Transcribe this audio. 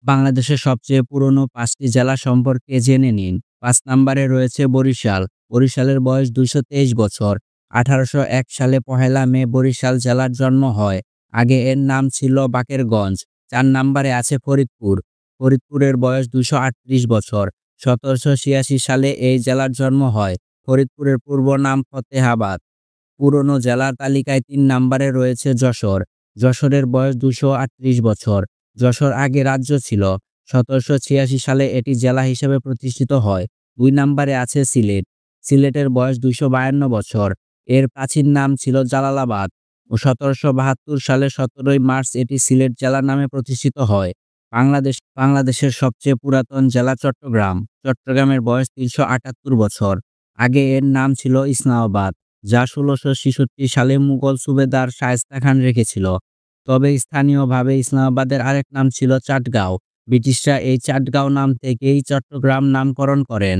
বাংলাদেশের সবচেয়ে পুরনো ৫টি জেলা সম্পর্কে জেনে নিন। ৫ নম্বরে রয়েছে বরিশাল। বরিশালের বয়স ২২৩ বছর। ১৮০১ সালে ১লা মে বরিশাল জেলার জন্ম হয়। আগে এর নাম ছিল বাকেরগঞ্জ। ৪ নম্বরে আছে ফরিদপুর। ফরিদপুরের বয়স ২৩৮ বছর। ১৭৮৬ সালে এই জেলার জন্ম হয়। ফরিদপুরের পূর্ব নাম ফতেহাবাদ। পুরনো জেলার তালিকায় ৩ নম্বরে রয়েছে যশোর। যশোরের বয়স ২৩৮ বছর। যশোর আগে রাজ্য ছিল। ১৭৮৬ সালে এটি জেলা হিসেবে প্রতিষ্ঠিত হয়। ২ নম্বরে আছে সিলেট। সিলেটের বয়স ২৫২ বছর। এর প্রাচীন নাম ছিল জালালাবাদ ও ১৭৭২ সালের ১৭ই মার্চ এটি সিলেট জেলা নামে প্রতিষ্ঠিত হয়। বাংলাদেশের সবচেয়ে পুরাতন জেলা চট্টগ্রাম। চট্টগ্রামের বয়স ৩৭৮ বছর। আগে এর নাম ছিল ইসলামাবাদ, যা ১৬৬৬ সালে মুঘল সুবেদার শায়েস্তা খান রেখেছিল। তবে স্থানীয়ভাবে ইসলামাবাদের আরেক নাম ছিল চাটগাঁও। ব্রিটিশরা এই চাটগাঁও নাম থেকেই চট্টগ্রাম নামকরণ করেন।